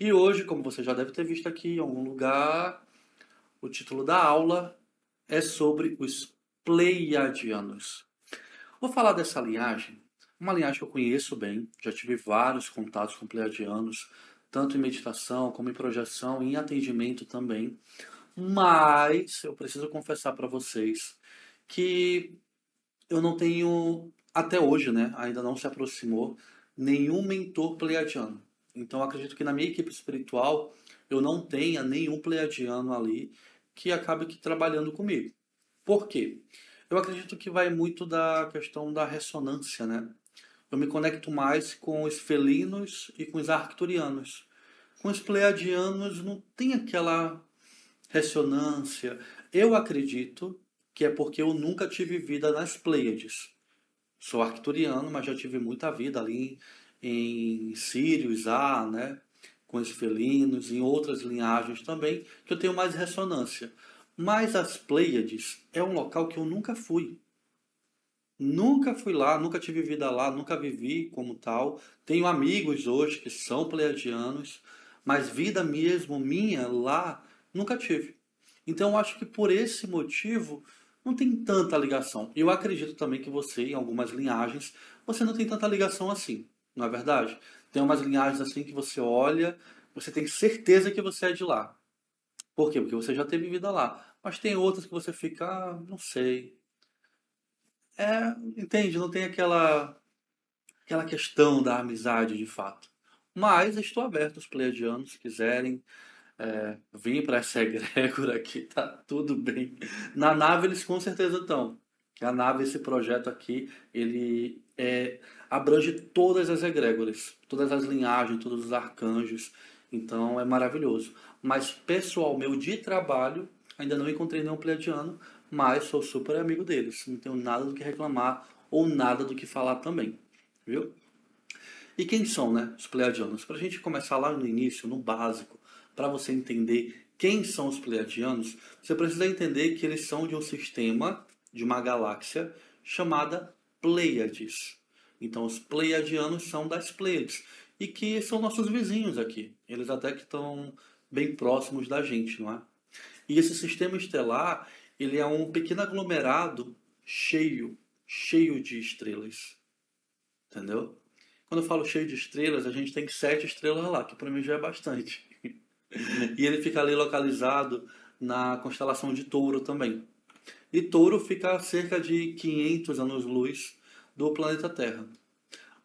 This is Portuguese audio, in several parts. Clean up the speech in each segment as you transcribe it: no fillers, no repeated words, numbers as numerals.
E hoje, como você já deve ter visto aqui em algum lugar, o título da aula é sobre os Pleiadianos. Vou falar dessa linhagem, uma linhagem que eu conheço bem, já tive vários contatos com Pleiadianos, tanto em meditação como em projeção e em atendimento também. Mas eu preciso confessar para vocês que eu não tenho, até hoje, né, ainda não se aproximou, nenhum mentor pleiadiano. Então eu acredito que na minha equipe espiritual eu não tenha nenhum pleiadiano ali que acabe que trabalhando comigo. Por quê? Eu acredito que vai muito da questão da ressonância, né? Eu me conecto mais com os felinos e com os arcturianos. Com os pleiadianos não tem aquela ressonância. Eu acredito que é porque eu nunca tive vida nas Pleiades. Sou arcturiano, mas já tive muita vida ali em Sirius A, né? Com os felinos, em outras linhagens também, que eu tenho mais ressonância. Mas as Pleiades é um local que eu nunca fui. Nunca fui lá, nunca tive vida lá, nunca vivi como tal. Tenho amigos hoje que são pleiadianos, mas vida mesmo minha lá nunca tive. Então eu acho que por esse motivo não tem tanta ligação. Eu acredito também que você, em algumas linhagens, você não tem tanta ligação assim, não é verdade? Tem umas linhagens assim que você olha, você tem certeza que você é de lá. Por quê? Porque você já teve vida lá. Mas tem outras que você fica, não sei. É, entende? Não tem aquela questão da amizade de fato. Mas estou aberto aos pleiadianos, se quiserem vir para essa egrégora aqui, tá tudo bem. Na nave eles com certeza estão. A nave, esse projeto aqui, abrange todas as egrégoras, todas as linhagens, todos os arcanjos. Então é maravilhoso. Mas pessoal meu de trabalho, ainda não encontrei nenhum pleiadiano, mas sou super amigo deles. Não tenho nada do que reclamar ou nada do que falar também. Viu? E quem são, né, os pleiadianos? Para a gente começar lá no início, no básico, para você entender quem são os pleiadianos, você precisa entender que eles são de um sistema, de uma galáxia chamada Pleiades. Então, os pleiadianos são das Pleiades e que são nossos vizinhos aqui. Eles até que estão bem próximos da gente, não é? E esse sistema estelar, ele é um pequeno aglomerado cheio de estrelas, entendeu? Quando eu falo cheio de estrelas, a gente tem 7 estrelas lá, que para mim já é bastante. E ele fica ali localizado na constelação de Touro também. E Touro fica a cerca de 500 anos-luz do planeta Terra.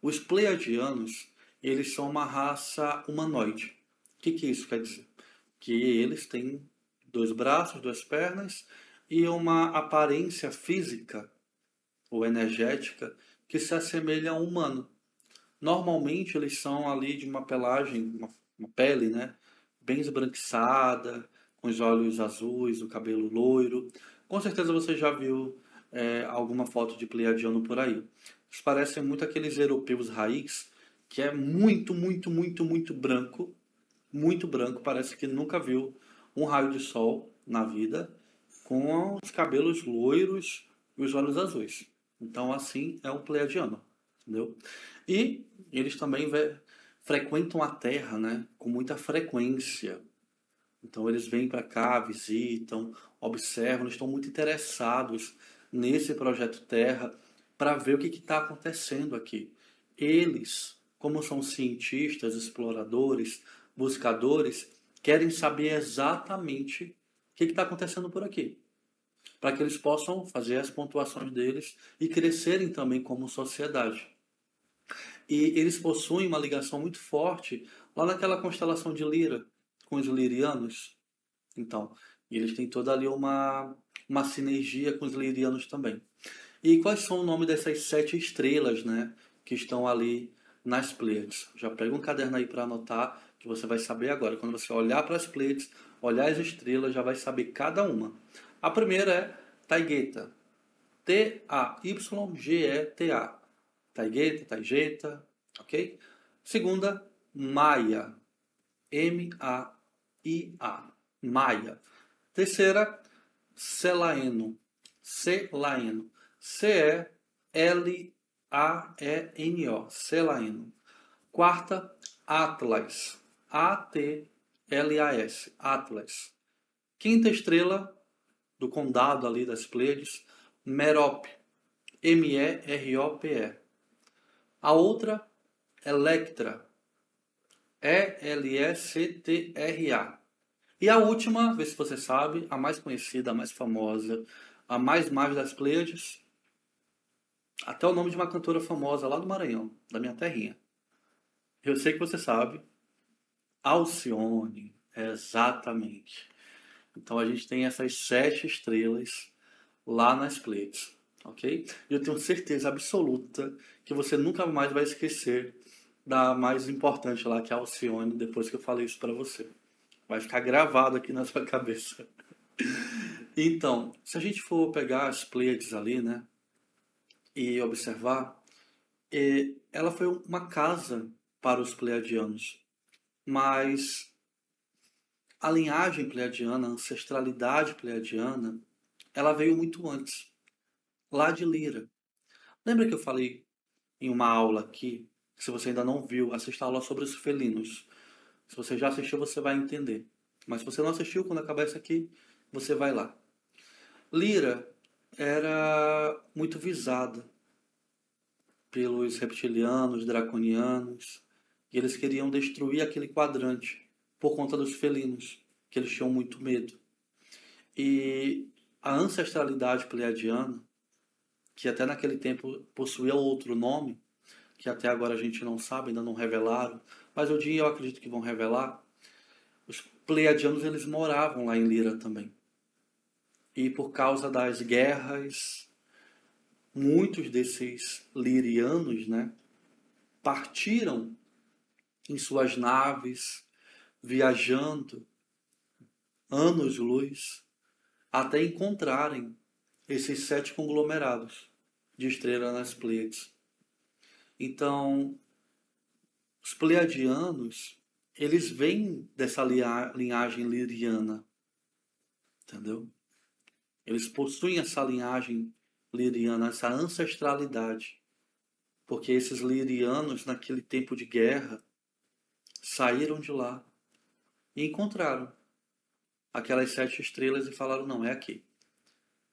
Os Pleiadianos, eles são uma raça humanoide. O que isso quer dizer? Que eles têm 2 braços, 2 pernas e uma aparência física ou energética que se assemelha a um humano. Normalmente eles são ali de uma pelagem, uma pele, né? Bem esbranquiçada, com os olhos azuis, o cabelo loiro. Com certeza você já viu alguma foto de pleiadiano por aí. Eles parecem muito aqueles europeus raiz, que é muito branco. Muito branco, parece que nunca viu um raio de sol na vida, com os cabelos loiros e os olhos azuis. Então, assim é um pleiadiano, entendeu? E eles também frequentam a Terra, né, com muita frequência. Então, eles vêm para cá, visitam, observam, eles estão muito interessados nesse projeto Terra para ver o que está acontecendo aqui. Eles, como são cientistas, exploradores, buscadores, querem saber exatamente o que está acontecendo por aqui, para que eles possam fazer as pontuações deles e crescerem também como sociedade. E eles possuem uma ligação muito forte lá naquela constelação de Lira, com os lirianos. Então, eles têm toda ali uma sinergia com os lirianos também. E quais são o nome dessas 7 estrelas, né, que estão ali nas Pleiades? Já pega um caderno aí para anotar, que você vai saber agora. Quando você olhar para as Pleiades, olhar as estrelas, já vai saber cada uma. A primeira é Taygeta. Taygeta. Taygeta, Taygeta, ok? Segunda, Maia. Maia. Maia. Terceira, Selaeno. Selaeno. Celaeno. Selaeno. Quarta, Atlas. Atlas, Atlas. Quinta estrela do condado ali das Pleiades, Merope, Merope. A outra, Electra, Elestra. E a última, vê se você sabe, a mais conhecida, a mais famosa, a mais das Pleiades, até o nome de uma cantora famosa lá do Maranhão, da minha terrinha. Eu sei que você sabe, Alcione, exatamente. Então a gente tem essas 7 estrelas lá nas Pleiades, ok? E eu tenho certeza absoluta que você nunca mais vai esquecer da mais importante lá, que é a Alcione, depois que eu falei isso para você. Vai ficar gravado aqui na sua cabeça. Então, se a gente for pegar as Pleiades ali, né, e observar, ela foi uma casa para os pleiadianos, mas a linhagem pleiadiana, a ancestralidade pleiadiana, ela veio muito antes, lá de Lira. Lembra que eu falei em uma aula aqui, se você ainda não viu, assista a aula sobre os felinos. Se você já assistiu, você vai entender. Mas se você não assistiu, quando acabar isso aqui, você vai lá. Lira era muito visada pelos reptilianos, draconianos, e eles queriam destruir aquele quadrante por conta dos felinos, que eles tinham muito medo. E a ancestralidade pleiadiana, que até naquele tempo possuía outro nome, que até agora a gente não sabe, ainda não revelaram, mas um dia eu acredito que vão revelar, os pleiadianos eles moravam lá em Lira também. E por causa das guerras, muitos desses lirianos, né, partiram em suas naves, viajando anos-luz, até encontrarem esses 7 conglomerados de estrelas nas Pleiades. Então, os pleiadianos, eles vêm dessa linhagem liriana, entendeu? Eles possuem essa linhagem liriana, essa ancestralidade, porque esses lirianos, naquele tempo de guerra, saíram de lá e encontraram aquelas 7 estrelas e falaram, não, é aqui.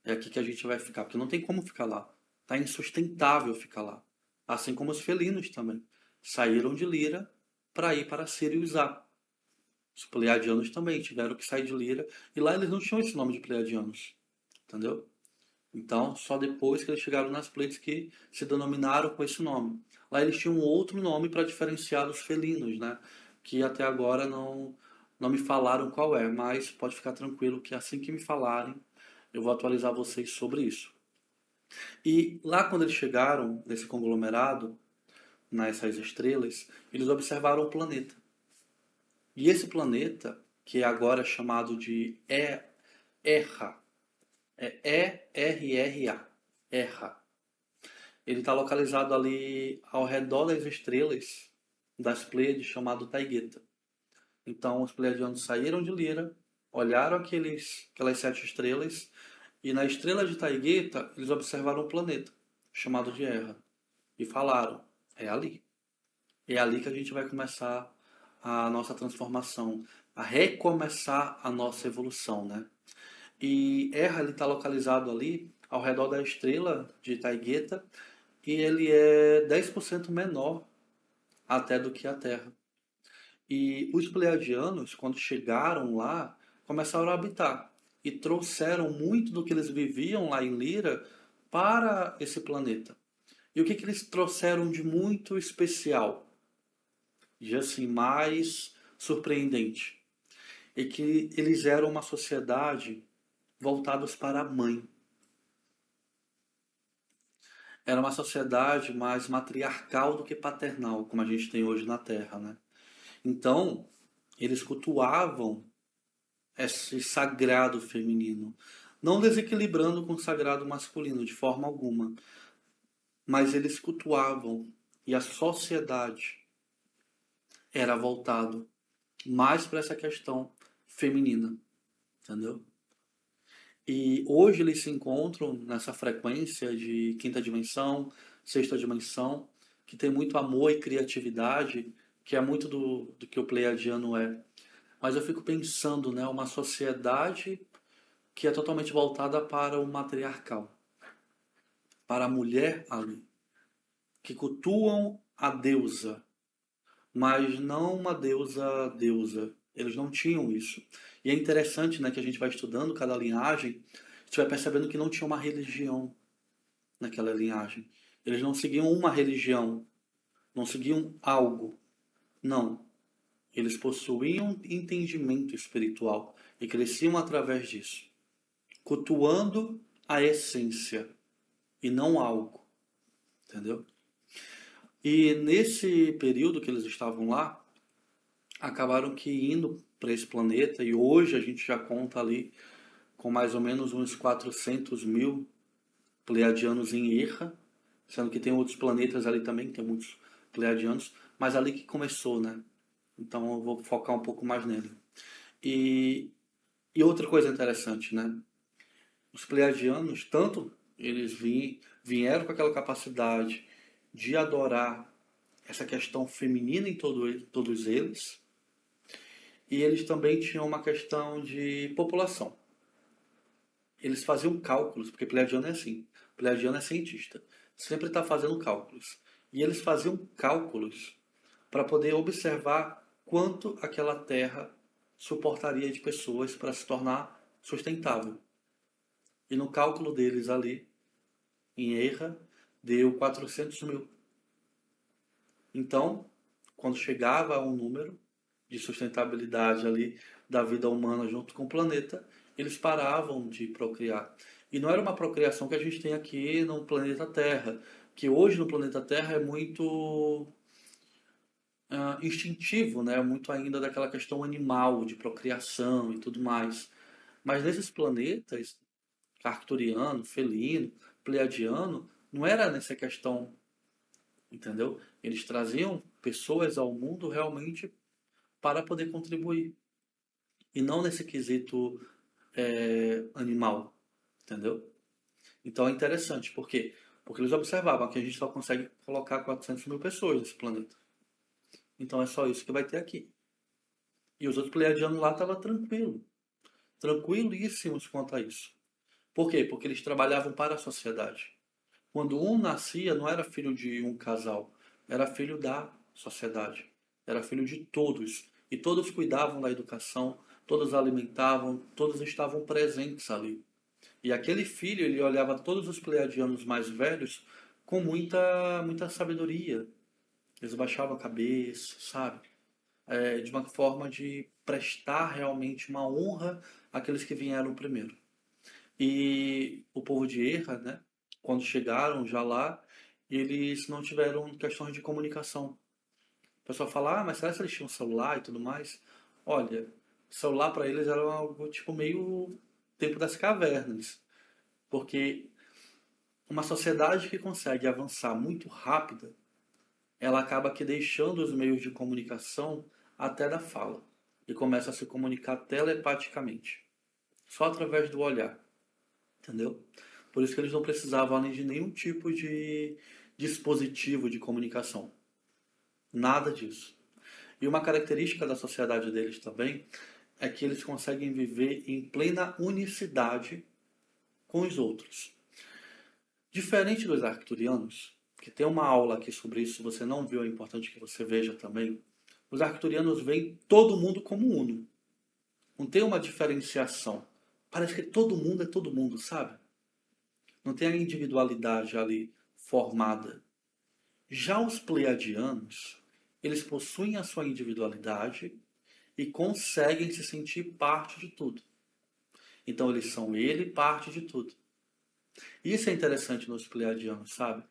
É aqui que a gente vai ficar, porque não tem como ficar lá. Tá insustentável ficar lá. Assim como os felinos também. Saíram de Lira para ir para Sirius A. Os pleiadianos também tiveram que sair de Lira. E lá eles não tinham esse nome de pleiadianos. Entendeu? Então, só depois que eles chegaram nas Pleiades que se denominaram com esse nome. Lá eles tinham um outro nome para diferenciar dos felinos, né? Que até agora não me falaram qual é, mas pode ficar tranquilo que assim que me falarem, eu vou atualizar vocês sobre isso. E lá quando eles chegaram nesse conglomerado, nessas estrelas, eles observaram o planeta. E esse planeta, que é agora chamado de Erra, é Erra, Erra. Ele está localizado ali ao redor das estrelas das Pleiades, chamado Taigueta. Então os pleiadianos saíram de Lira, olharam aquelas 7 estrelas, e na estrela de Taigueta eles observaram um planeta, chamado de Erra. E falaram, é ali. É ali que a gente vai começar a nossa transformação, a recomeçar a nossa evolução, né? E Erra está localizado ali ao redor da estrela de Taigueta e ele é 10% menor até do que a Terra. E os pleiadianos, quando chegaram lá, começaram a habitar e trouxeram muito do que eles viviam lá em Lira para esse planeta. E o que eles trouxeram de muito especial, de assim mais surpreendente, é que eles eram uma sociedade voltados para a mãe. Era uma sociedade mais matriarcal do que paternal, como a gente tem hoje na Terra, né? Então, eles cultuavam esse sagrado feminino, não desequilibrando com o sagrado masculino de forma alguma, mas eles cultuavam e a sociedade era voltado mais para essa questão feminina, entendeu? E hoje eles se encontram nessa frequência de quinta dimensão, sexta dimensão, que tem muito amor e criatividade que é muito do que o pleiadiano é. Mas eu fico pensando, né, uma sociedade que é totalmente voltada para o matriarcal, para a mulher ali, que cultuam a deusa, mas não uma deusa. Eles não tinham isso. E é interessante, né, que a gente vai estudando cada linhagem, a gente vai percebendo que não tinha uma religião naquela linhagem. Eles não seguiam uma religião, não seguiam algo. Não. Eles possuíam entendimento espiritual e cresciam através disso, cultuando a essência e não algo, entendeu? E nesse período que eles estavam lá, acabaram que indo para esse planeta, e hoje a gente já conta ali com mais ou menos uns 400 mil pleiadianos em Erra, sendo que tem outros planetas ali também, que tem muitos pleiadianos, mas ali que começou, né? Então eu vou focar um pouco mais nele. E, e outra coisa interessante, né? Os pleiadianos, tanto eles vieram com aquela capacidade de adorar essa questão feminina em todos eles, e eles também tinham uma questão de população. Eles faziam cálculos, porque pleiadiano é assim, pleiadiano é cientista, sempre está fazendo cálculos. E eles faziam cálculos para poder observar quanto aquela terra suportaria de pessoas para se tornar sustentável. E no cálculo deles ali, em Erra, deu 400 mil. Então, quando chegava a um número de sustentabilidade ali da vida humana junto com o planeta, eles paravam de procriar. E não era uma procriação que a gente tem aqui no planeta Terra, que hoje no planeta Terra é muito instintivo, né? Muito ainda daquela questão animal, de procriação e tudo mais. Mas nesses planetas, arcturiano, felino, pleiadiano, não era nessa questão, entendeu? Eles traziam pessoas ao mundo realmente para poder contribuir. E não nesse quesito animal, entendeu? Então é interessante, por quê? Porque eles observavam que a gente só consegue colocar 400 mil pessoas nesse planeta. Então é só isso que vai ter aqui. E os outros pleiadianos lá estavam tranquilíssimos quanto a isso. Por quê? Porque eles trabalhavam para a sociedade. Quando um nascia, não era filho de um casal, era filho da sociedade. Era filho de todos. E todos cuidavam da educação, todos alimentavam, todos estavam presentes ali. E aquele filho, ele olhava todos os pleiadianos mais velhos com muita sabedoria. Eles baixavam a cabeça, sabe? De uma forma de prestar realmente uma honra àqueles que vieram primeiro. E o povo de Erra, né, quando chegaram já lá, eles não tiveram questões de comunicação. O pessoal fala, mas será que eles tinham celular e tudo mais? Olha, celular para eles era algo tipo meio tempo das cavernas. Porque uma sociedade que consegue avançar muito rápida, ela acaba que deixando os meios de comunicação até da fala. E começa a se comunicar telepaticamente. Só através do olhar. Entendeu? Por isso que eles não precisavam ali de nenhum tipo de dispositivo de comunicação. Nada disso. E uma característica da sociedade deles também é que eles conseguem viver em plena unicidade com os outros. Diferente dos arcturianos, que tem uma aula aqui sobre isso, se você não viu, é importante que você veja também. Os arcturianos veem todo mundo como uno. Não tem uma diferenciação. Parece que todo mundo é todo mundo, sabe? Não tem a individualidade ali formada. Já os pleiadianos, eles possuem a sua individualidade e conseguem se sentir parte de tudo. Então eles são ele parte de tudo. Isso é interessante nos pleiadianos, sabe?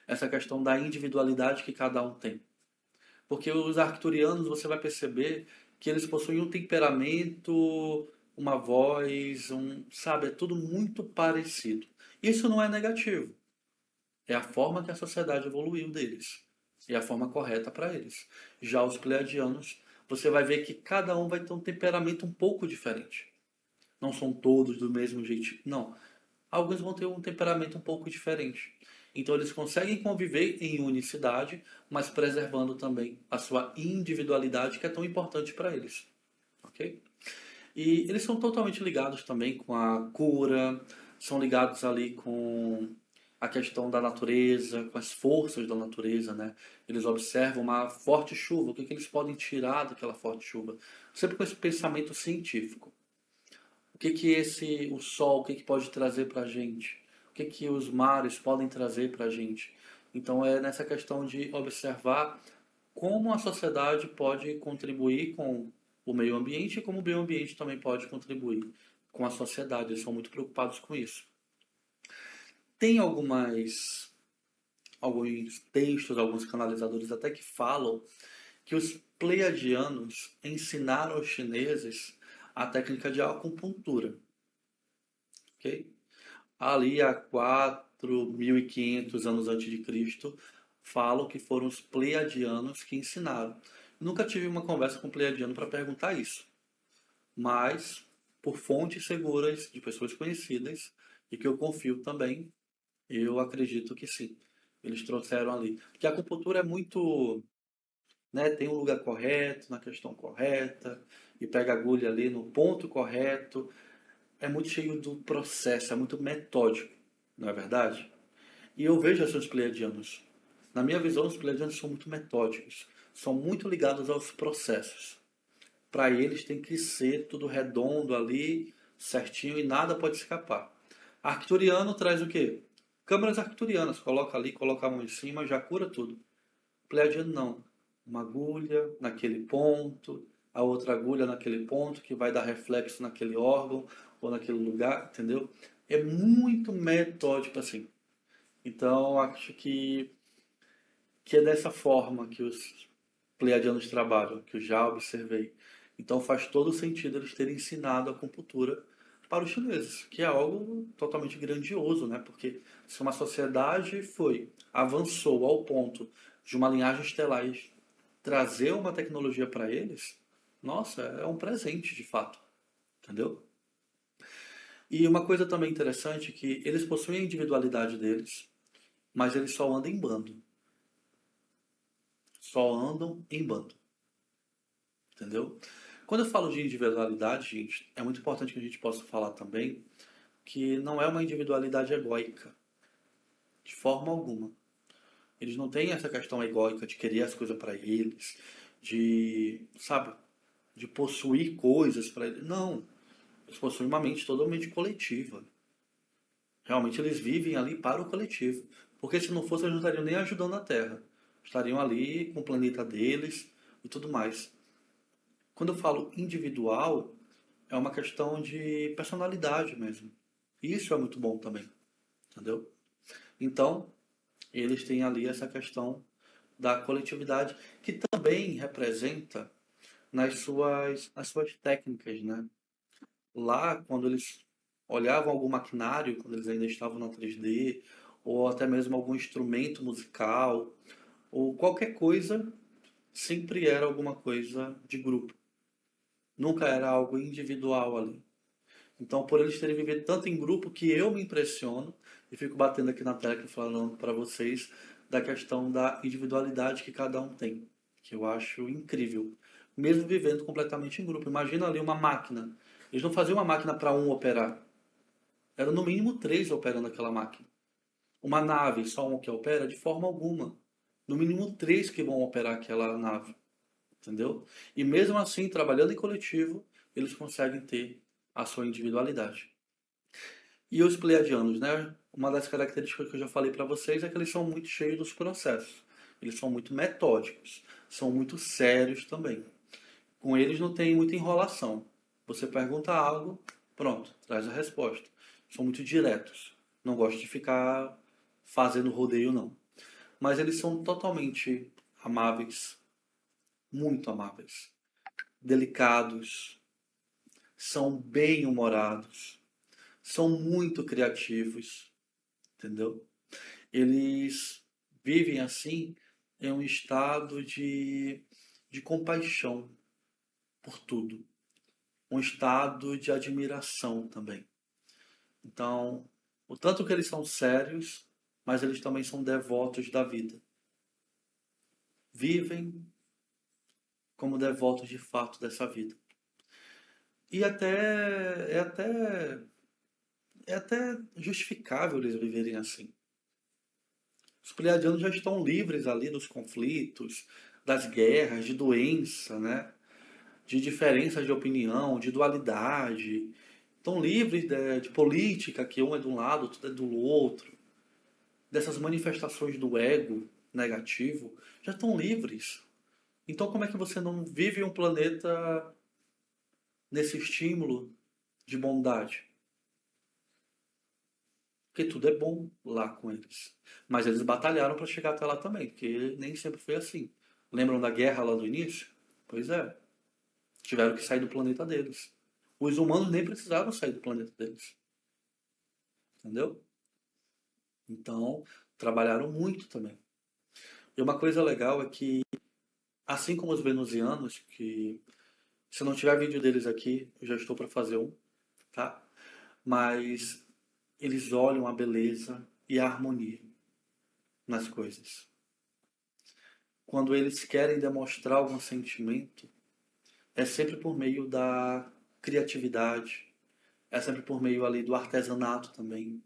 Essa questão da individualidade que cada um tem. Porque os arcturianos, você vai perceber que eles possuem um temperamento, uma voz, sabe, é tudo muito parecido. Isso não é negativo. É a forma que a sociedade evoluiu deles. É a forma correta para eles. Já os pleiadianos, você vai ver que cada um vai ter um temperamento um pouco diferente. Não são todos do mesmo jeito. Não. Alguns vão ter um temperamento um pouco diferente. Então eles conseguem conviver em unicidade, mas preservando também a sua individualidade, que é tão importante para eles. Ok? E eles são totalmente ligados também com a cura, são ligados ali com a questão da natureza, com as forças da natureza, né? Eles observam uma forte chuva, o que que eles podem tirar daquela forte chuva? Sempre com esse pensamento científico. O que que o sol, o que que pode trazer para a gente? O que que os mares podem trazer para a gente? Então é nessa questão de observar como a sociedade pode contribuir com o meio ambiente e como o meio ambiente também pode contribuir com a sociedade. Eles são muito preocupados com isso. Tem alguns textos, alguns canalizadores até que falam que os pleiadianos ensinaram aos chineses a técnica de acupuntura, ok? Ali há 4.500 anos antes de Cristo, falam que foram os pleiadianos que ensinaram. Nunca tive uma conversa com um pleiadiano para perguntar isso, mas por fontes seguras de pessoas conhecidas e que eu confio também, eu acredito que sim. Eles trouxeram ali. Porque a acupuntura é muito, né, tem um lugar correto, na questão correta, e pega a agulha ali no ponto correto. É muito cheio do processo, é muito metódico, não é verdade? E eu vejo assim os pleiadianos. Na minha visão, os pleiadianos são muito metódicos, são muito ligados aos processos. Para eles tem que ser tudo redondo ali, certinho e nada pode escapar. Arcturiano traz o quê? Câmeras arcturianas, coloca ali, coloca a mão em cima, já cura tudo. Pleiadiano não. Uma agulha naquele ponto, a outra agulha naquele ponto que vai dar reflexo naquele órgão ou naquele lugar, entendeu? É muito metódico assim. Então, acho que é dessa forma que os pleiadianos trabalham, que eu já observei. Então, faz todo sentido eles terem ensinado a acupuntura para os chineses, que é algo totalmente grandioso, né? Porque se uma sociedade avançou ao ponto de uma linhagem estelar e trazer uma tecnologia para eles, nossa, é um presente de fato, entendeu? E uma coisa também interessante é que eles possuem a individualidade deles, mas eles só andam em bando. Só andam em bando, entendeu? Quando eu falo de individualidade, gente, é muito importante que a gente possa falar também que não é uma individualidade egóica, de forma alguma. Eles não têm essa questão egóica de querer as coisas para eles, de, sabe, de possuir coisas para eles. Não, eles possuem uma mente totalmente coletiva. Realmente eles vivem ali para o coletivo. Porque se não fosse, eles não estariam nem ajudando a Terra. Estariam ali com o planeta deles e tudo mais. Quando eu falo individual, é uma questão de personalidade mesmo. E isso é muito bom também, entendeu? Então, eles têm ali essa questão da coletividade, que também representa nas suas técnicas, né? Lá, quando eles olhavam algum maquinário, quando eles ainda estavam na 3D, ou até mesmo algum instrumento musical, ou qualquer coisa, sempre era alguma coisa de grupo. Nunca era algo individual ali. Então, por eles terem vivido tanto em grupo, que eu me impressiono e fico batendo aqui na tecla falando para vocês da questão da individualidade que cada um tem, que eu acho incrível. Mesmo vivendo completamente em grupo. Imagina ali uma máquina. Eles não faziam uma máquina para um operar. Eram no mínimo três operando aquela máquina. Uma nave, só um que opera? De forma alguma. No mínimo três que vão operar aquela nave. Entendeu? E mesmo assim, trabalhando em coletivo, eles conseguem ter a sua individualidade. E os pleiadianos, né? Uma das características que eu já falei para vocês é que eles são muito cheios dos processos. Eles são muito metódicos, são muito sérios também. Com eles não tem muita enrolação. Você pergunta algo, pronto, traz a resposta. São muito diretos. Não gosto de ficar fazendo rodeio, não. Mas eles são totalmente amáveis, muito amáveis, delicados, são bem-humorados, são muito criativos, entendeu? Eles vivem assim em um estado de compaixão por tudo, um estado de admiração também. Então, o tanto que eles são sérios, mas eles também são devotos da vida. Vivem como devotos de fato dessa vida. E é até justificável eles viverem assim. Os pleiadianos já estão livres ali dos conflitos, das guerras, de doença, né? De diferenças de opinião, de dualidade. Estão livres de política, que um é de um lado, outro é do outro. Dessas manifestações do ego negativo, já estão livres. Então como é que você não vive em um planeta nesse estímulo de bondade? Porque tudo é bom lá com eles. Mas eles batalharam para chegar até lá também, porque nem sempre foi assim. Lembram da guerra lá do início? Pois é. Tiveram que sair do planeta deles. Os humanos nem precisavam sair do planeta deles. Entendeu? Então, trabalharam muito também. E uma coisa legal é que, assim como os venusianos, que se não tiver vídeo deles aqui, eu já estou para fazer um, tá? Mas eles olham a beleza e a harmonia nas coisas. Quando eles querem demonstrar algum sentimento, é sempre por meio da criatividade, é sempre por meio ali do artesanato também.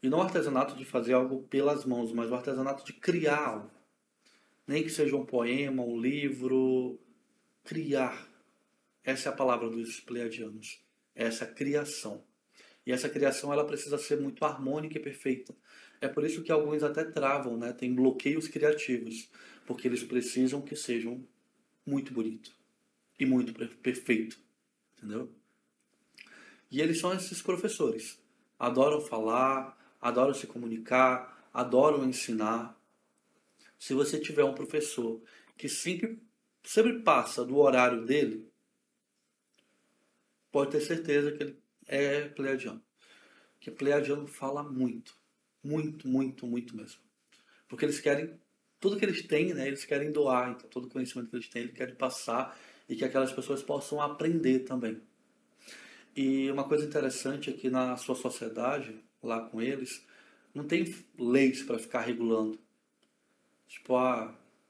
E não o artesanato de fazer algo pelas mãos, mas o artesanato de criar algo. Nem que seja um poema, um livro, criar. Essa é a palavra dos pleiadianos. Essa criação. E essa criação ela precisa ser muito harmônica e perfeita. É por isso que alguns até travam, né? Tem bloqueios criativos, porque eles precisam que sejam muito bonito e muito perfeito, entendeu? E eles são esses professores. Adoram falar, adoram se comunicar, adoram ensinar. Se você tiver um professor que sempre passa do horário dele, pode ter certeza que ele é pleiadiano. Porque pleiadiano fala muito. Muito, muito, muito mesmo. Porque eles querem, tudo que eles têm, né, eles querem doar. Então, todo o conhecimento que eles têm, eles querem passar e que aquelas pessoas possam aprender também. E uma coisa interessante é que na sua sociedade, lá com eles, não tem leis para ficar regulando. Tipo,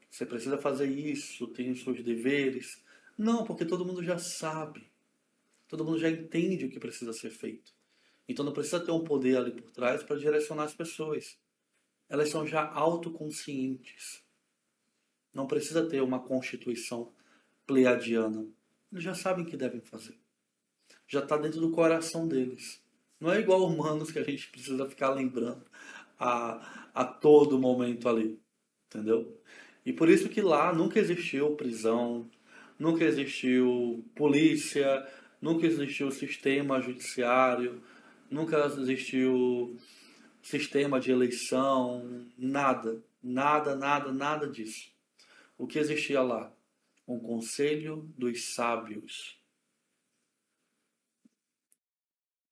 você precisa fazer isso, tem os seus deveres. Não, porque todo mundo já sabe. Todo mundo já entende o que precisa ser feito. Então não precisa ter um poder ali por trás para direcionar as pessoas. Elas são já autoconscientes. Não precisa ter uma constituição pleiadiana. Eles já sabem o que devem fazer. Já está dentro do coração deles. Não é igual humanos que a gente precisa ficar lembrando a todo momento ali. Entendeu? E por isso que lá nunca existiu prisão, nunca existiu polícia, nunca existiu sistema judiciário, nunca existiu sistema de eleição, nada, nada, nada, nada disso. O que existia lá? Um conselho dos sábios.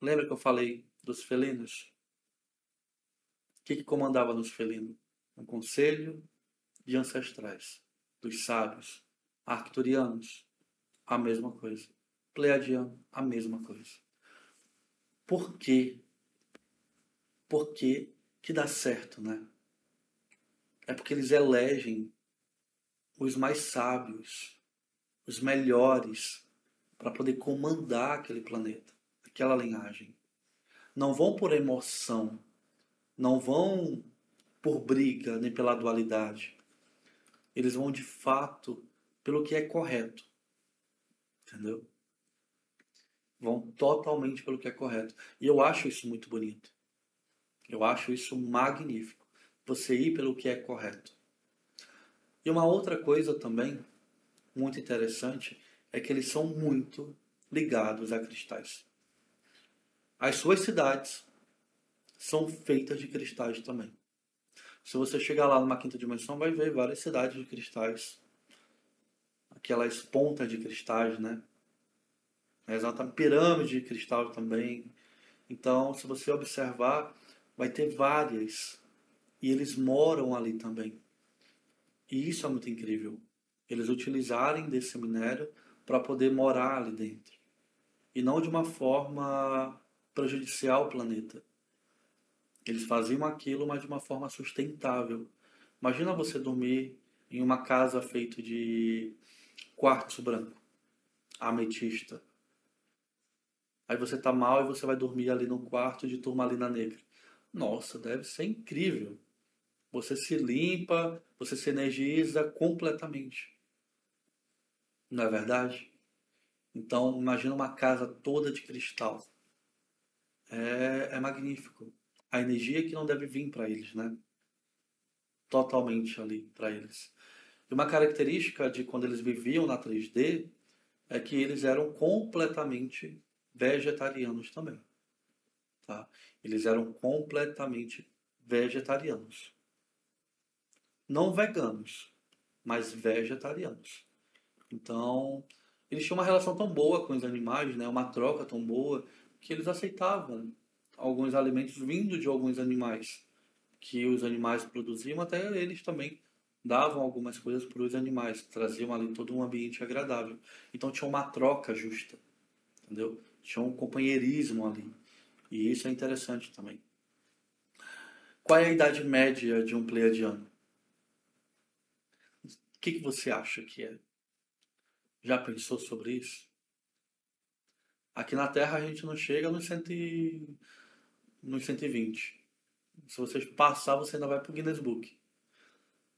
Lembra que eu falei dos felinos? O que comandava nos felinos? Um conselho de ancestrais, dos sábios. Arcturianos, a mesma coisa. Pleiadiano, a mesma coisa. Por quê? Por que dá certo, né? É porque eles elegem os mais sábios, os melhores, para poder comandar aquele planeta, aquela linhagem. Não vão por emoção, não vão por briga nem pela dualidade. Eles vão de fato pelo que é correto, entendeu? Vão totalmente pelo que é correto. E eu acho isso muito bonito. Eu acho isso magnífico. Você ir pelo que é correto. E uma outra coisa também, muito interessante, é que eles são muito ligados a cristais. As suas cidades são feitas de cristais também. Se você chegar lá numa quinta dimensão, vai ver várias cidades de cristais. Aquelas pontas de cristais, né? É exatamente pirâmide de cristal também. Então, se você observar, vai ter várias. E eles moram ali também. E isso é muito incrível. Eles utilizarem desse minério para poder morar ali dentro. E não de uma forma prejudicial ao planeta. Eles faziam aquilo, mas de uma forma sustentável. Imagina você dormir em uma casa feita de quartzo branco, ametista. Aí você tá mal e você vai dormir ali no quarto de turmalina negra. Nossa, deve ser incrível. Você se limpa, você se energiza completamente. Não é verdade? Então, imagina uma casa toda de cristal. É magnífico. A energia que não deve vir para eles, né? Totalmente ali para eles. E uma característica de quando eles viviam na 3D é que eles eram completamente vegetarianos também, tá? Eles eram completamente vegetarianos. Não veganos, mas vegetarianos. Então, eles tinham uma relação tão boa com os animais, né? Uma troca tão boa, que eles aceitavam alguns alimentos vindo de alguns animais que os animais produziam, até eles também davam algumas coisas para os animais, traziam ali todo um ambiente agradável. Então tinha uma troca justa, entendeu? Tinha um companheirismo ali. E isso é interessante também. Qual é a idade média de um pleiadiano? O que você acha que é? Já pensou sobre isso? Aqui na Terra a gente não chega nos 120. Se você passar, você ainda vai para o Guinness Book.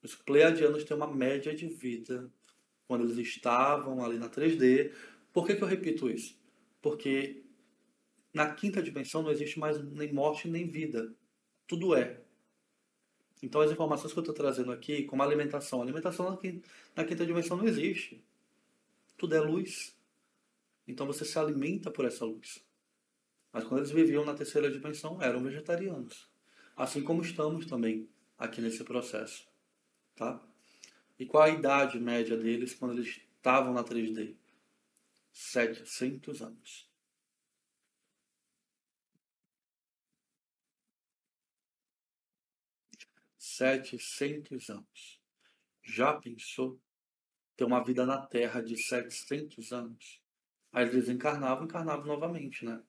Os pleiadianos têm uma média de vida quando eles estavam ali na 3D. Por que que eu repito isso? Porque na quinta dimensão não existe mais nem morte nem vida. Tudo é. Então as informações que eu estou trazendo aqui, como a alimentação na quinta dimensão não existe. Tudo é luz. Então você se alimenta por essa luz. Mas quando eles viviam na terceira dimensão, eram vegetarianos. Assim como estamos também aqui nesse processo, tá? E qual a idade média deles quando eles estavam na 3D? 700 anos. 700 anos. Já pensou ter uma vida na Terra de 700 anos? Aí eles encarnavam novamente, né?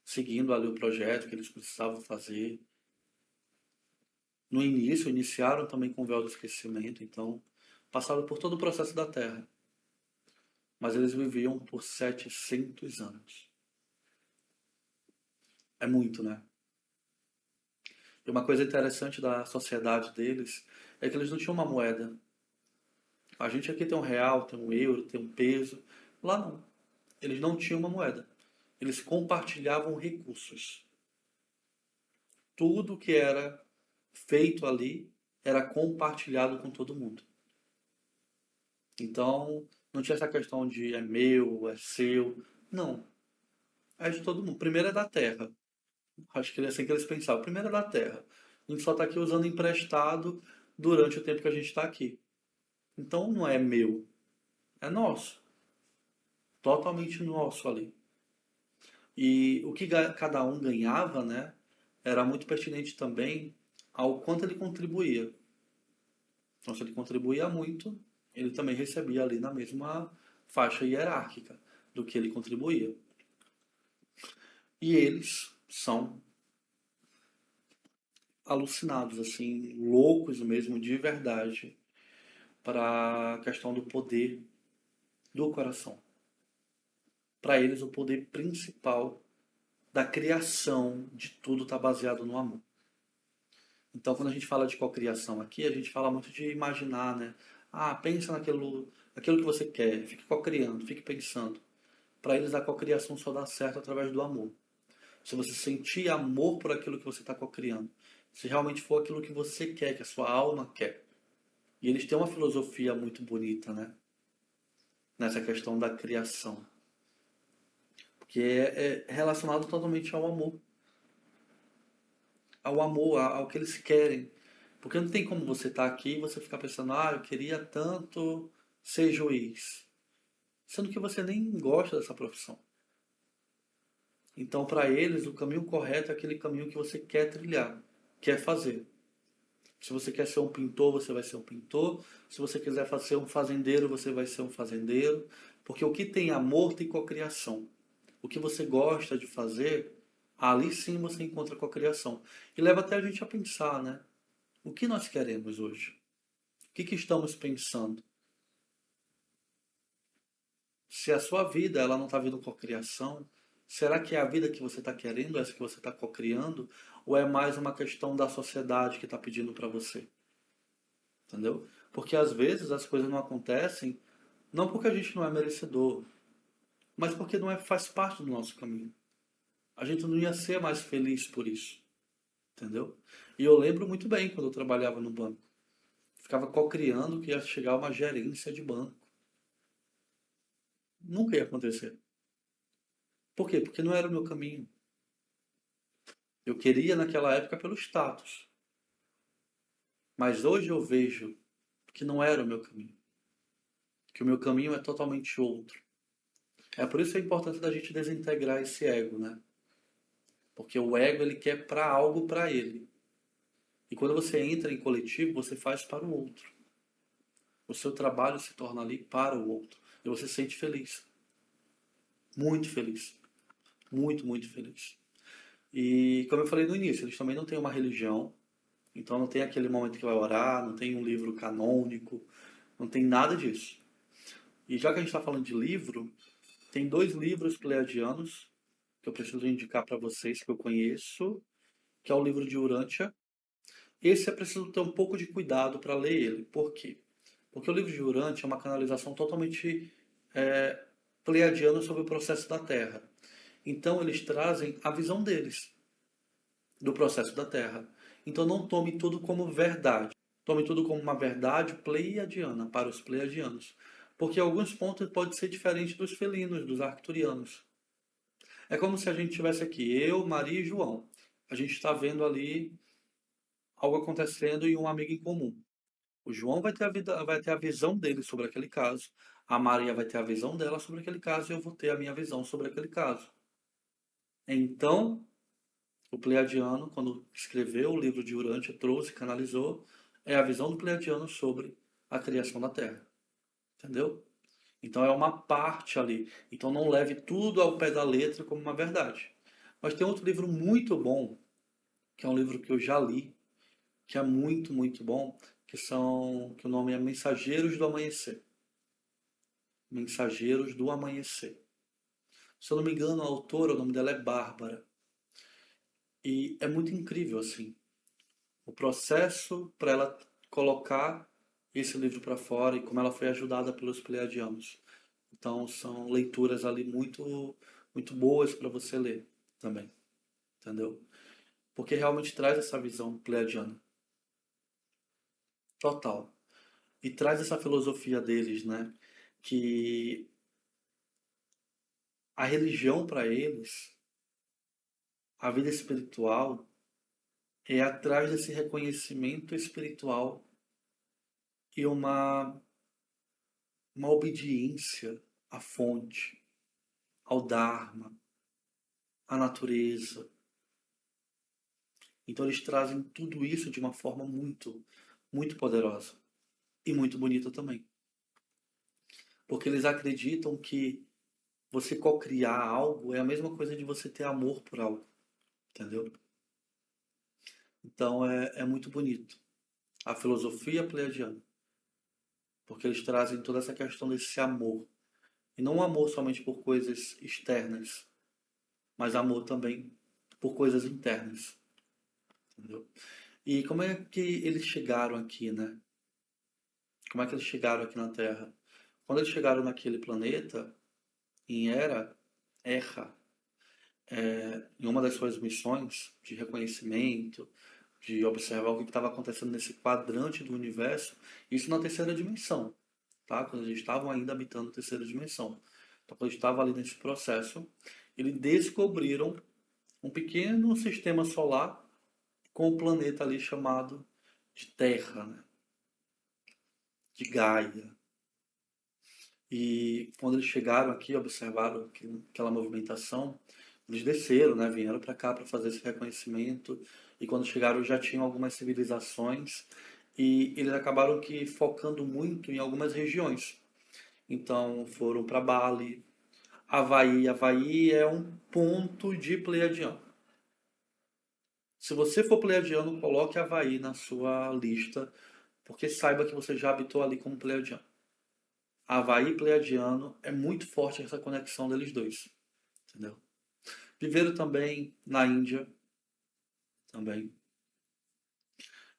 Seguindo ali o projeto que eles precisavam fazer. No início, iniciaram também com o véu do esquecimento, então passaram por todo o processo da Terra. Mas eles viviam por 700 anos. É muito, né? E uma coisa interessante da sociedade deles é que eles não tinham uma moeda. A gente aqui tem um real, tem um euro, tem um peso. Lá não. Eles não tinham uma moeda. Eles compartilhavam recursos. Tudo que era feito ali era compartilhado com todo mundo. Então, não tinha essa questão de é meu, é seu. Não. É de todo mundo. Primeiro é da terra. Acho que é assim que eles pensavam. Primeiro é da terra. A gente só está aqui usando emprestado durante o tempo que a gente está aqui. Então não é meu, é nosso. Totalmente nosso ali. E o que cada um ganhava, né, era muito pertinente também ao quanto ele contribuía. Então, se ele contribuía muito, ele também recebia ali na mesma faixa hierárquica do que ele contribuía. E eles são alucinados, assim, loucos mesmo, de verdade, para a questão do poder do coração. Para eles, o poder principal da criação de tudo está baseado no amor. Então, quando a gente fala de cocriação aqui, a gente fala muito de imaginar, né? Ah, pensa naquilo que você quer, fique cocriando, fique pensando. Para eles, a cocriação só dá certo através do amor. Se você sentir amor por aquilo que você está cocriando, se realmente for aquilo que você quer, que a sua alma quer. E eles têm uma filosofia muito bonita, né? Nessa questão da criação. Porque é relacionado totalmente ao amor. Ao amor, ao que eles querem. Porque não tem como você estar aqui e você ficar pensando, ah, eu queria tanto ser juiz. Sendo que você nem gosta dessa profissão. Então, para eles, o caminho correto é aquele caminho que você quer trilhar, quer fazer. Se você quer ser um pintor, você vai ser um pintor. Se você quiser ser um fazendeiro, você vai ser um fazendeiro. Porque o que tem amor tem cocriação. O que você gosta de fazer Ali sim você encontra a cocriação. E leva até a gente a pensar, né? O que nós queremos hoje? O que estamos pensando? Se a sua vida ela não está vindo cocriação, será que é a vida que você está querendo, essa que você está cocriando? Ou é mais uma questão da sociedade que está pedindo para você? Entendeu? Porque às vezes as coisas não acontecem não porque a gente não é merecedor, mas porque não faz parte do nosso caminho. A gente não ia ser mais feliz por isso, entendeu? E eu lembro muito bem quando eu trabalhava no banco. Ficava cocriando que ia chegar uma gerência de banco. Nunca ia acontecer. Por quê? Porque não era o meu caminho. Eu queria naquela época pelo status. Mas hoje eu vejo que não era o meu caminho. Que o meu caminho é totalmente outro. É por isso a importância da gente desintegrar esse ego, né? Porque o ego ele quer para algo para ele. E quando você entra em coletivo, você faz para o outro. O seu trabalho se torna ali para o outro. E você se sente feliz. Muito feliz. Muito, muito feliz. E como eu falei no início, eles também não têm uma religião. Então não tem aquele momento que vai orar, não tem um livro canônico, não tem nada disso. E já que a gente está falando de livro, tem dois livros pleiadianos que eu preciso indicar para vocês que eu conheço, que é o livro de Urântia. Esse é preciso ter um pouco de cuidado para ler ele. Por quê? Porque o livro de Urântia é uma canalização totalmente pleiadiana sobre o processo da Terra. Então eles trazem a visão deles do processo da Terra. Então não tome tudo como verdade. Tome tudo como uma verdade pleiadiana para os pleiadianos. Porque em alguns pontos pode ser diferente dos felinos, dos arcturianos. É como se a gente tivesse aqui, eu, Maria e João. A gente está vendo ali algo acontecendo e um amigo em comum. O João vai ter a visão dele sobre aquele caso. A Maria vai ter a visão dela sobre aquele caso e eu vou ter a minha visão sobre aquele caso. Então, o Pleiadiano, quando escreveu o livro de Urântia, trouxe, canalizou, é a visão do Pleiadiano sobre a criação da Terra. Entendeu? Então é uma parte ali. Então não leve tudo ao pé da letra como uma verdade. Mas tem outro livro muito bom, que é um livro que eu já li, que é muito, muito bom, que o nome é Mensageiros do Amanhecer. Mensageiros do Amanhecer. Se eu não me engano, a autora, o nome dela é Bárbara. E é muito incrível, assim, o processo para ela colocar esse livro para fora e como ela foi ajudada pelos pleiadianos. Então, são leituras ali muito, muito boas para você ler também, entendeu? Porque realmente traz essa visão pleiadiana, total. E traz essa filosofia deles, né? Que a religião para eles, a vida espiritual, é atrás desse reconhecimento espiritual e uma obediência à fonte, ao Dharma, à natureza. Então eles trazem tudo isso de uma forma muito, muito poderosa e muito bonita também. Porque eles acreditam que você co-criar algo é a mesma coisa de você ter amor por algo, entendeu? Então é muito bonito. A filosofia pleiadiana. Porque eles trazem toda essa questão desse amor. E não um amor somente por coisas externas, mas amor também por coisas internas. Entendeu? E como é que eles chegaram aqui, né? Como é que eles chegaram aqui na Terra? Quando eles chegaram naquele planeta, em Erra, em uma das suas missões de reconhecimento, de observar o que estava acontecendo nesse quadrante do universo, isso na terceira dimensão, tá? Quando eles estavam ainda habitando a terceira dimensão. Então, quando eles estavam ali nesse processo, eles descobriram um pequeno sistema solar com um planeta ali chamado de Terra, né? De Gaia. E quando eles chegaram aqui, observaram aquela movimentação, eles desceram, né? Vieram para cá para fazer esse reconhecimento. E quando chegaram já tinham algumas civilizações e eles acabaram que focando muito em algumas regiões. Então foram para Bali, Havaí. Havaí é um ponto de Pleiadiano. Se você for pleiadiano, coloque Havaí na sua lista, porque saiba que você já habitou ali como pleiadiano. Havaí e pleiadiano é muito forte essa conexão deles dois, entendeu? Viveram também na Índia, também.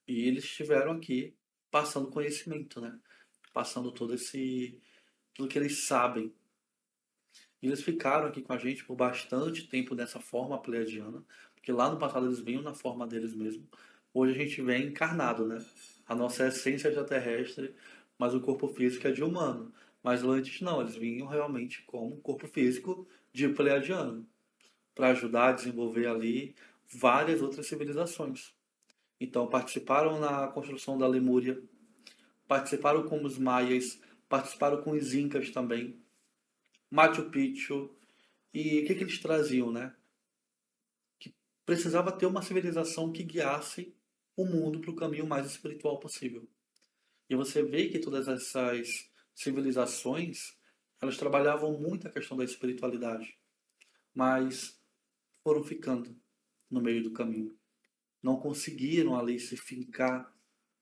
E eles estiveram aqui passando conhecimento, né? Passando tudo que eles sabem. E eles ficaram aqui com a gente por bastante tempo dessa forma pleiadiana, porque lá no passado eles vinham na forma deles mesmo. Hoje a gente vem encarnado, né? A nossa essência é extraterrestre, mas o corpo físico é de humano. Mas antes não, eles vinham realmente como corpo físico de pleiadiano, para ajudar a desenvolver ali várias outras civilizações. Então participaram na construção da Lemúria, participaram com os maias, participaram com os incas também, Machu Picchu. E o que eles traziam, né? Que precisava ter uma civilização que guiasse o mundo para o caminho mais espiritual possível. E você vê que todas essas civilizações, elas trabalhavam muito a questão da espiritualidade, mas foram ficando no meio do caminho. Não conseguiram ali se fincar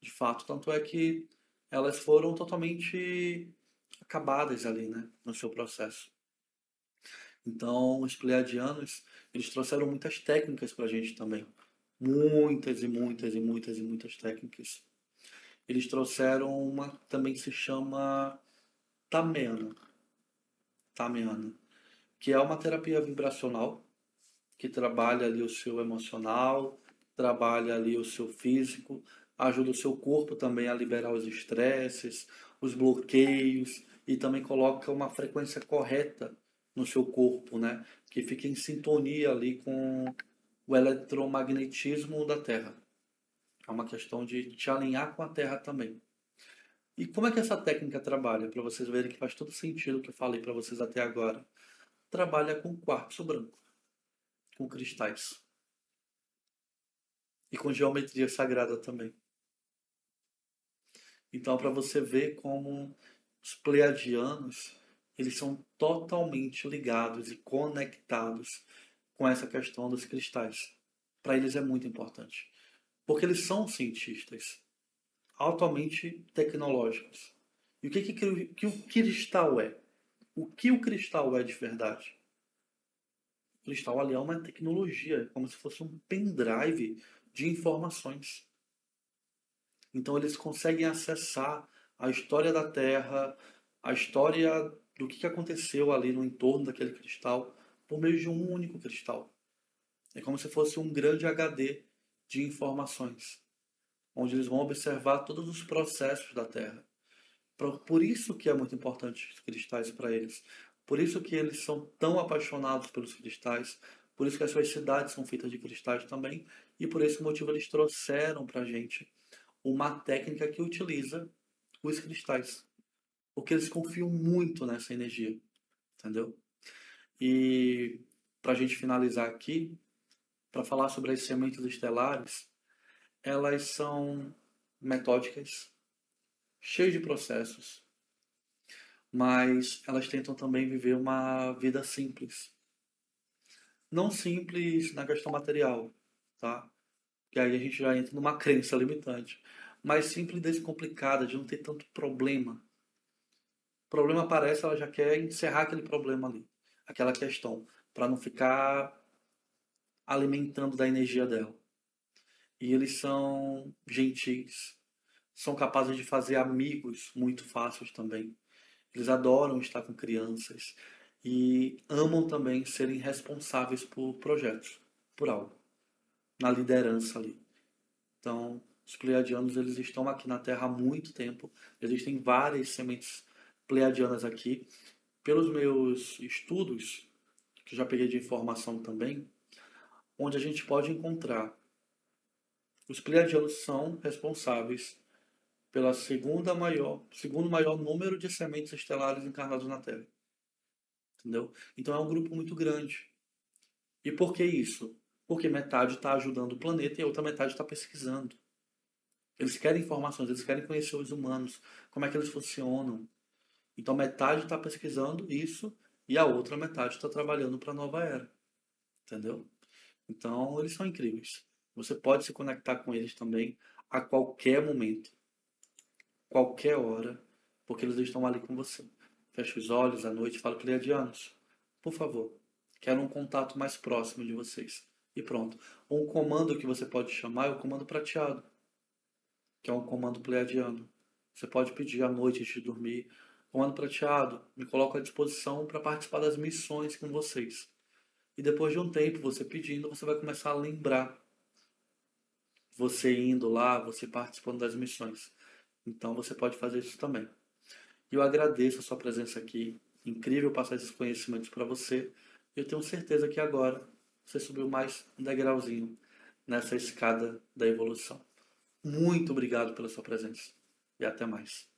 de fato, tanto é que elas foram totalmente acabadas ali, né, no seu processo. Então, os pleiadianos, eles trouxeram muitas técnicas para a gente também. Muitas e muitas e muitas e muitas técnicas. Eles trouxeram uma que também se chama Tameana, Tameana, que é uma terapia vibracional que trabalha ali o seu emocional, trabalha ali o seu físico, ajuda o seu corpo também a liberar os estresses, os bloqueios e também coloca uma frequência correta no seu corpo, né? Que fica em sintonia ali com o eletromagnetismo da Terra. É uma questão de te alinhar com a Terra também. E como é que essa técnica trabalha? Para vocês verem que faz todo sentido o que eu falei para vocês até agora. Trabalha com quartzo branco, com cristais. E com geometria sagrada também. Então, para você ver como os pleiadianos, eles são totalmente ligados e conectados com essa questão dos cristais. Para eles é muito importante, porque eles são cientistas, altamente tecnológicos. E que o cristal é? O que o cristal é de verdade? O cristal ali é uma tecnologia, como se fosse um pendrive de informações. Então eles conseguem acessar a história da Terra, a história do que aconteceu ali no entorno daquele cristal, por meio de um único cristal. É como se fosse um grande HD de informações, onde eles vão observar todos os processos da Terra. Por isso que é muito importante os cristais para eles. Por isso que eles são tão apaixonados pelos cristais. Por isso que as suas cidades são feitas de cristais também. E por esse motivo eles trouxeram para a gente uma técnica que utiliza os cristais. Porque eles confiam muito nessa energia, entendeu? E para a gente finalizar aqui, para falar sobre as sementes estelares, elas são metódicas, cheias de processos, mas elas tentam também viver uma vida simples. Não simples na questão material, tá? Que aí a gente já entra numa crença limitante, mas simples e descomplicada, de não ter tanto problema. O problema aparece, ela já quer encerrar aquele problema ali, aquela questão, para não ficar alimentando da energia dela. E eles são gentis, são capazes de fazer amigos muito fáceis também. Eles adoram estar com crianças e amam também serem responsáveis por projetos, por algo, na liderança ali. Então, os pleiadianos eles estão aqui na Terra há muito tempo. Existem várias sementes pleiadianas aqui. Pelos meus estudos, que eu já peguei de informação também, onde a gente pode encontrar os pleiadianos são responsáveis pela segundo maior número de sementes estelares encarnadas na Terra, entendeu? Então é um grupo muito grande. E por que isso? Porque metade está ajudando o planeta e a outra metade está pesquisando. Eles querem informações, eles querem conhecer os humanos, como é que eles funcionam. Então metade está pesquisando isso e a outra metade está trabalhando para a nova era, entendeu? Então eles são incríveis. Você pode se conectar com eles também a qualquer momento, qualquer hora, porque eles estão ali com você. Feche os olhos à noite e fala, pleiadianos, por favor, quero um contato mais próximo de vocês. E pronto. Um comando que você pode chamar é o comando prateado, que é um comando pleiadiano. Você pode pedir à noite antes de dormir, comando prateado, me coloco à disposição para participar das missões com vocês. E depois de um tempo, você pedindo, você vai começar a lembrar você indo lá, você participando das missões. Então você pode fazer isso também. E eu agradeço a sua presença aqui. Incrível passar esses conhecimentos para você. Eu tenho certeza que agora você subiu mais um degrauzinho nessa escada da evolução. Muito obrigado pela sua presença e até mais.